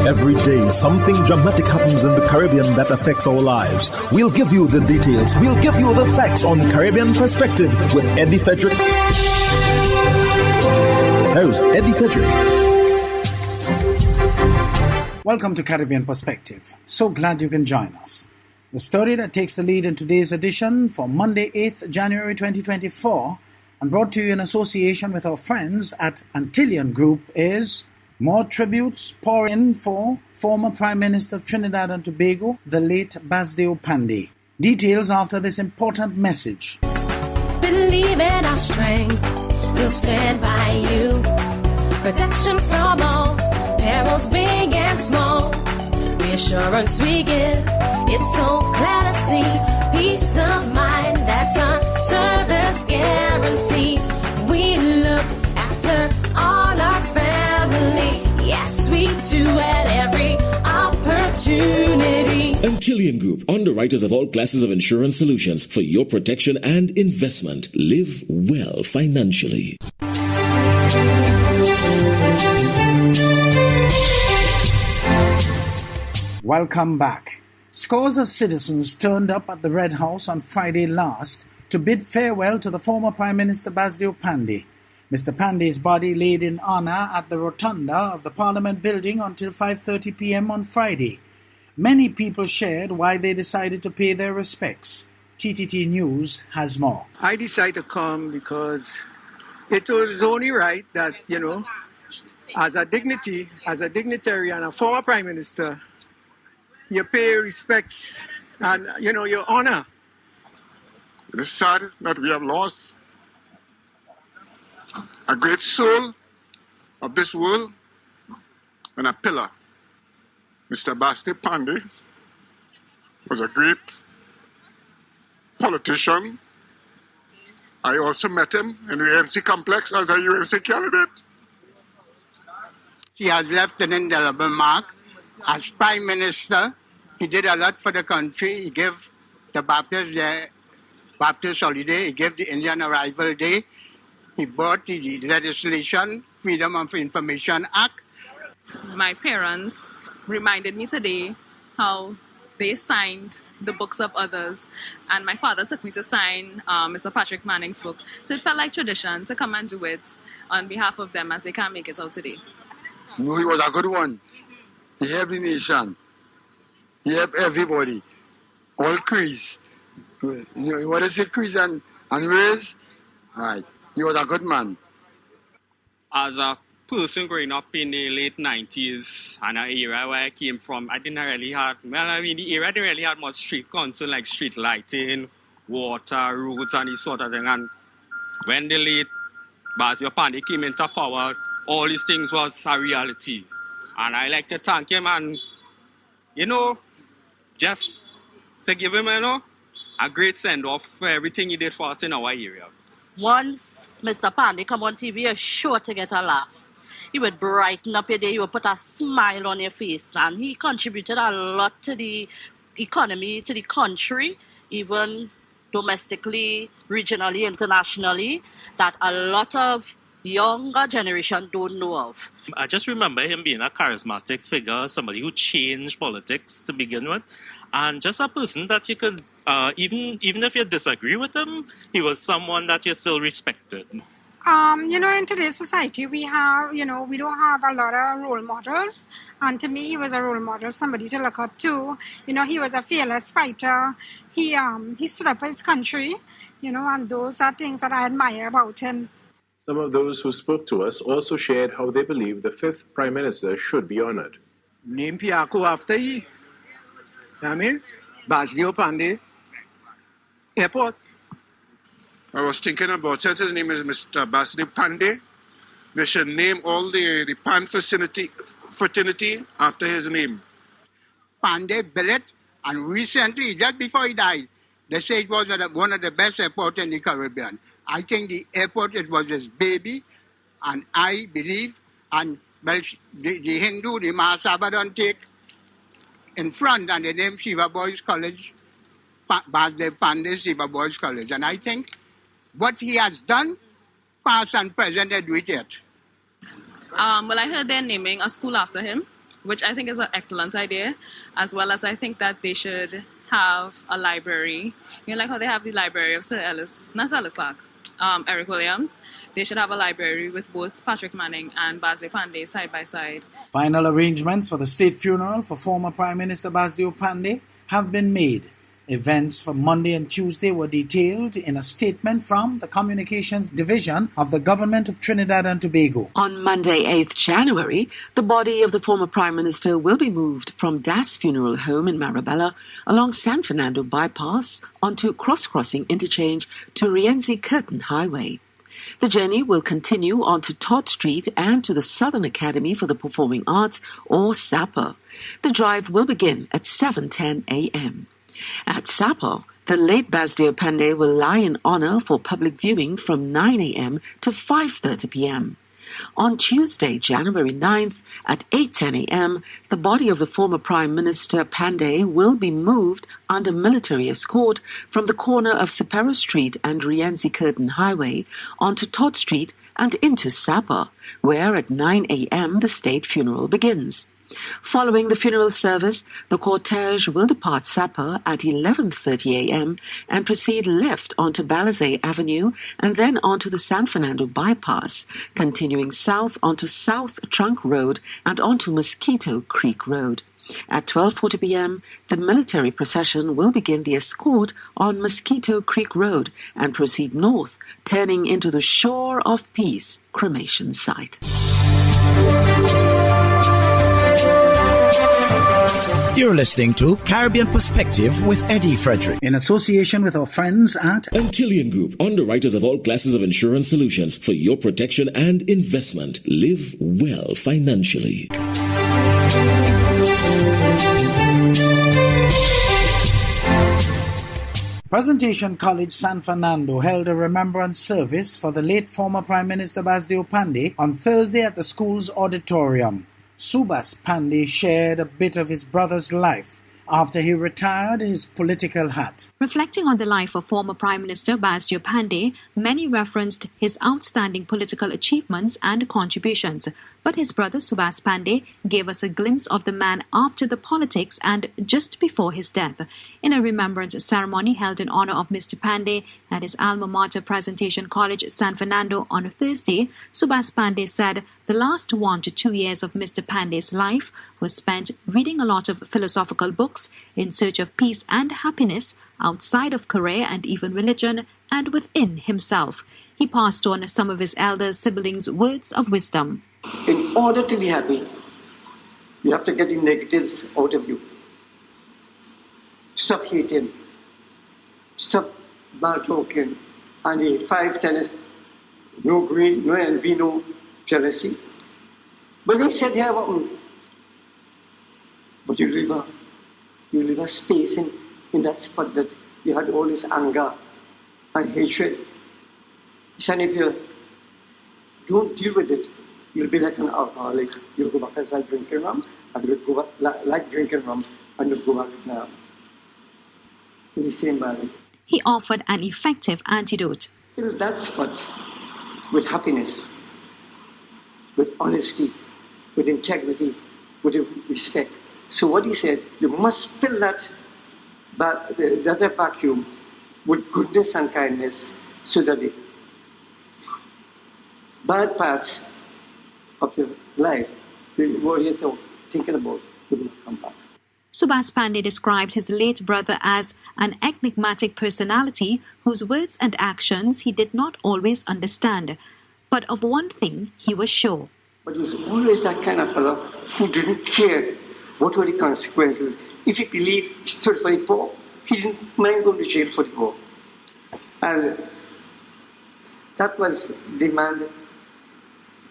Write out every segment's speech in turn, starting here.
Every day, something dramatic happens in the Caribbean that affects our lives. We'll give you the details. We'll give you the facts on Caribbean Perspective with Eddie Frederick. Host Eddie Frederick. Welcome to Caribbean Perspective. So glad you can join us. The story that takes the lead in today's edition for Monday, 8th January 2024, and brought to you in association with our friends at Antillian Group is more tributes pour in for former Prime Minister of Trinidad and Tobago, the late Basdeo Panday. Details after this important message. Believe in our strength, we'll stand by you. Protection from all, perils big and small. Reassurance we give, it's so clear to see. Peace of mind, that's our service guarantee. We look after all our family. Yes, we do at every opportunity. Antillian Group, underwriters of all classes of insurance solutions for your protection and investment. Live well financially. Welcome back. Scores of citizens turned up at the Red House on Friday last to bid farewell to the former Prime Minister Basdeo Panday. Mr. Panday's body laid in honor at the rotunda of the Parliament building until 5:30 p.m. on Friday. Many people shared why they decided to pay their respects. TTT News has more. I decided to come because it was only right that, as a dignitary and a former Prime Minister, you pay respects and, your honor. It is sad that we have lost a great soul of this world and a pillar. Mr. Basdeo Panday was a great politician. I also met him in the ANC complex as a UNC candidate. He has left an indelible mark. As Prime Minister, he did a lot for the country. He gave the Baptist their Baptist holiday. He gave the Indian Arrival Day. He brought the legislation, Freedom of Information Act. My parents reminded me today how they signed the books of others, and my father took me to sign Mr. Patrick Manning's book. So it felt like tradition to come and do it on behalf of them as they can't make it out today. No, he was a good one. He helped the nation. He helped everybody. All creeds. What is it, creeds and race? Right. He was a good man. As a person growing up in the late 90s and an era where I came from, the era didn't really have much street concern like street lighting, water, roads and this sort of thing. And when the late Basdeo Panday came into power, all these things was a reality. And I like to thank him and, just to give him, a great send-off for everything he did for us in our area. Once Mr. Panday come on TV, you're sure to get a laugh. He would brighten up your day, he would put a smile on your face, and he contributed a lot to the economy, to the country, even domestically, regionally, internationally, that a lot of younger generation don't know of. I just remember him being a charismatic figure, somebody who changed politics to begin with, and just a person that you could, even if you disagree with him, he was someone that you still respected. In today's society, we have, we don't have a lot of role models. And to me, he was a role model, somebody to look up to. He was a fearless fighter. He stood up for his country, and those are things that I admire about him. Some of those who spoke to us also shared how they believe the fifth Prime Minister should be honored. Name Piako after he. Basdeo Panday Airport. I was thinking about it. His name is Mr. Basdeo Panday. We should name all the Pan fraternity after his name. Panday built it, and recently, just before he died, they say it was one of the best airports in the Caribbean. I think the airport, it was his baby, and I believe, and well, the Hindu, the Mahasabha don't take in front, and they name Shiva Boys College, Basdeo Panday Shiva Boys College. And I think what he has done, past and present, they do it yet. Well, I heard they're naming a school after him. which I think is an excellent idea, as well as I think that they should have a library. You know, like how they have the library of Eric Williams. They should have a library with both Patrick Manning and Basdeo Panday side by side. Final arrangements for the state funeral for former Prime Minister Basdeo Panday have been made. Events for Monday and Tuesday were detailed in a statement from the Communications Division of the Government of Trinidad and Tobago. On Monday, 8th January, the body of the former Prime Minister will be moved from Das Funeral Home in Marabella along San Fernando Bypass onto cross-crossing interchange to Rienzi Curtin Highway. The journey will continue onto Todd Street and to the Southern Academy for the Performing Arts, or SAPA. The drive will begin at 7:10 a.m. At SAPA, the Late Basdeo Panday will lie in honor for public viewing from 9 a.m. to 5:30 p.m. On Tuesday, January 9th, at 8:10 a.m., the body of the former Prime Minister Panday will be moved under military escort from the corner of Sapero Street and Rienzi Curtin Highway onto Todd Street and into Sapa, where at 9 a.m. the state funeral begins. Following the funeral service, the cortege will depart Sapa at 11:30 a.m. and proceed left onto Balizay Avenue and then onto the San Fernando Bypass, continuing south onto South Trunk Road and onto Mosquito Creek Road. At 12:40 p.m., the military procession will begin the escort on Mosquito Creek Road and proceed north, turning into the Shore of Peace cremation site. You're listening to Caribbean Perspective with Eddie Frederick, in association with our friends at Antillean Group, underwriters of all classes of insurance solutions for your protection and investment. Live well financially. Presentation College San Fernando held a remembrance service for the late former Prime Minister Basdeo Panday on Thursday at the school's auditorium. Subas Panday shared a bit of his brother's life after he retired his political hat. Reflecting on the life of former Prime Minister Basdeo Panday, many referenced his outstanding political achievements and contributions. But his brother Subas Panday gave us a glimpse of the man after the politics and just before his death. In a remembrance ceremony held in honor of Mr. Panday at his alma mater Presentation College San Fernando on Thursday, Subas Panday said the last 1 to 2 years of Mr. Panday's life was spent reading a lot of philosophical books in search of peace and happiness outside of career and even religion and within himself. He passed on some of his elder siblings' words of wisdom. In order to be happy, you have to get the negatives out of you. Stop hating. Stop bad talking. And the 5 tenets, no greed, no envy, no jealousy. But they said, yeah, but you leave a space in that spot that you had all this anger and hatred. He said, if you don't deal with it, you'll be like an alcoholic. You'll go back as like drinking rum, and you'll go back like drinking rum, and you'll go back now in the same body. He offered an effective antidote. Fill that spot with happiness, with honesty, with integrity, with respect. So what he said, you must fill that vacuum with goodness and kindness, so that the bad parts of your life, what you're thinking about, will come back. Subas Panday described his late brother as an enigmatic personality whose words and actions he did not always understand. But of one thing he was sure. But he was always that kind of fellow who didn't care what were the consequences. If he believed he stood for the poor, he didn't mind going to jail for the poor. And that was the man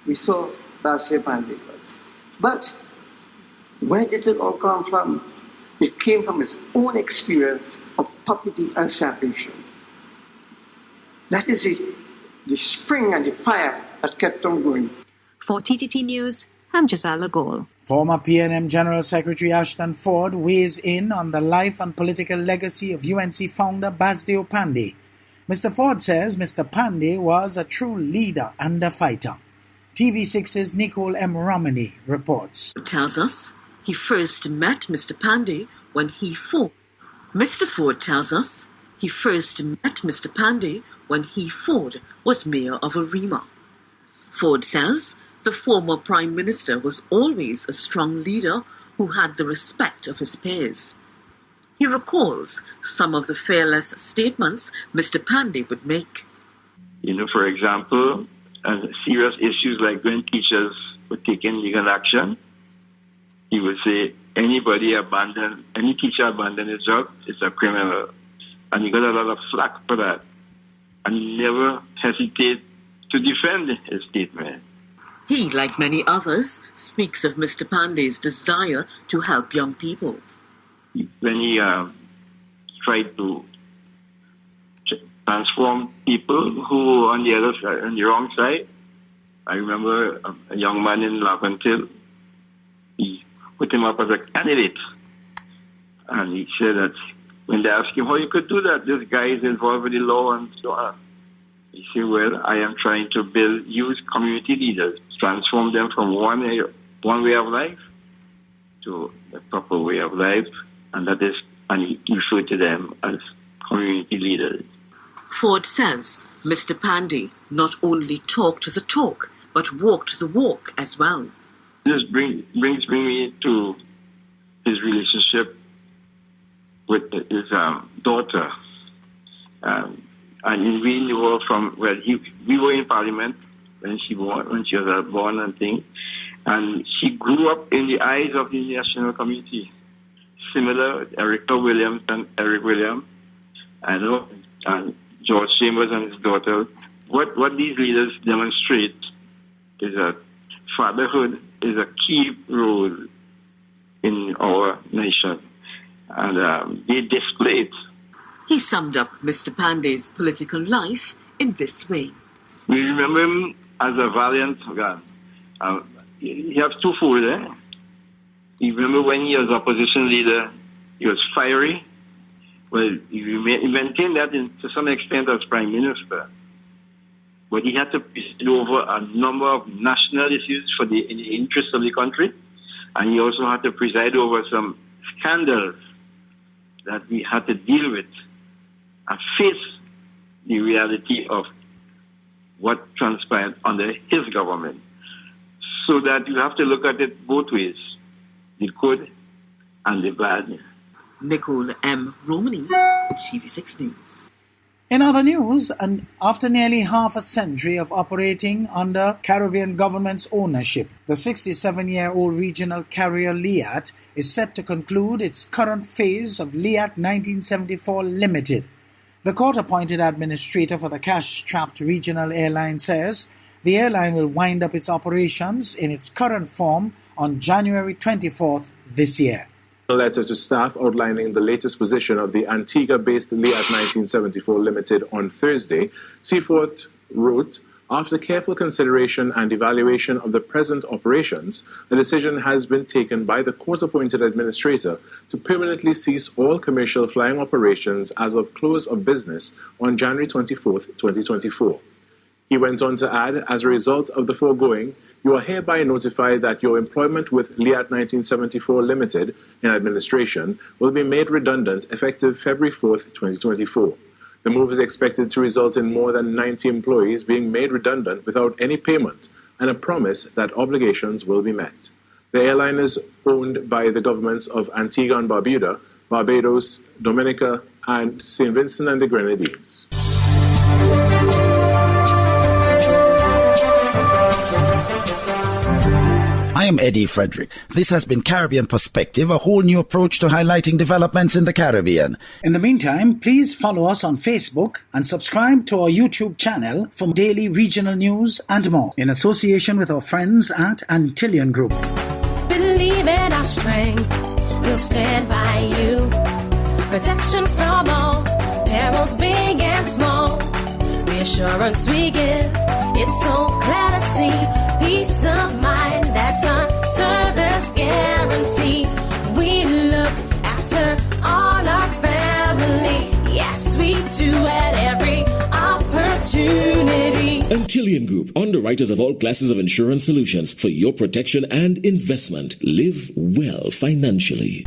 we saw Basdeo Panday was. But where did it all come from? It came from his own experience of poverty and starvation. That is the spring and the fire that kept on going. For TTT News, I'm Giselle Lagol. Former PNM General Secretary Ashton Ford weighs in on the life and political legacy of UNC founder Basdeo Panday. Mr. Ford says Mr. Panday was a true leader and a fighter. TV6's Nicole M. Romney reports. It tells us He first met Mr. Panday when he fought. Mr. Ford tells us he first met Mr. Panday when he, Ford, was mayor of Arima. Ford says the former Prime Minister was always a strong leader who had the respect of his peers. He recalls some of the fearless statements Mr. Panday would make. For example, serious issues like when teachers were taking legal action, he would say, any teacher abandon his job is a criminal. And he got a lot of flack for that. And he never hesitated to defend his statement. He, like many others, speaks of Mr. Panday's desire to help young people. When he tried to transform people who were on the wrong side, I remember a young man in Laventille, he put him up as a candidate. And he said that when they asked him how you could do that, this guy is involved with the law and so on. He said, well, I am trying to use community leaders, transform them from one way of life to a proper way of life, and he referred to them as community leaders. Ford says Mr. Panday not only talked the talk, but walked the walk as well. This brings me to his relationship with his daughter. And we knew her from, we were in Parliament when she was born and things. And she grew up in the eyes of the national community. Similar, Erica Williams and Eric Williams, and George Chambers and his daughter. What these leaders demonstrate is that fatherhood is a key role in our nation. And they display it. He summed up Mr. Panday's political life in this way. We remember him as a valiant man. He has two fold there. You remember when he was opposition leader, he was fiery. Well, he maintained that to some extent as Prime Minister. But he had to preside over a number of national issues in the interest of the country. And he also had to preside over some scandals that we had to deal with and face the reality of what transpired under his government. So that you have to look at it both ways, the good and the bad. Nicole M. Romani, TV6 News. In other news, and after nearly half a century of operating under Caribbean government's ownership, the 67-year-old regional carrier Liat is set to conclude its current phase of Liat 1974 Limited. The court-appointed administrator for the cash-strapped regional airline says the airline will wind up its operations in its current form on January 24th this year. A letter to staff outlining the latest position of the Antigua-based Liat 1974 Limited on Thursday, Seaforth wrote, after careful consideration and evaluation of the present operations, a decision has been taken by the court-appointed administrator to permanently cease all commercial flying operations as of close of business on January 24, 2024. He went on to add, as a result of the foregoing, you are hereby notified that your employment with Liat 1974 Limited in administration will be made redundant effective February 4, 2024. The move is expected to result in more than 90 employees being made redundant without any payment and a promise that obligations will be met. The airline is owned by the governments of Antigua and Barbuda, Barbados, Dominica, and St. Vincent and the Grenadines. I am Eddie Frederick. This has been Caribbean Perspective, a whole new approach to highlighting developments in the Caribbean. In the meantime, please follow us on Facebook and subscribe to our YouTube channel for daily regional news and more, in association with our friends at Antillian Group. Believe in our strength, we'll stand by you. Protection from all perils, big and small. Reassurance we give, it's so glad to see. Peace of mind, that's our service guarantee. We look after all our family. Yes, we do at every opportunity. Tillian Group, underwriters of all classes of insurance solutions for your protection and investment. Live well financially.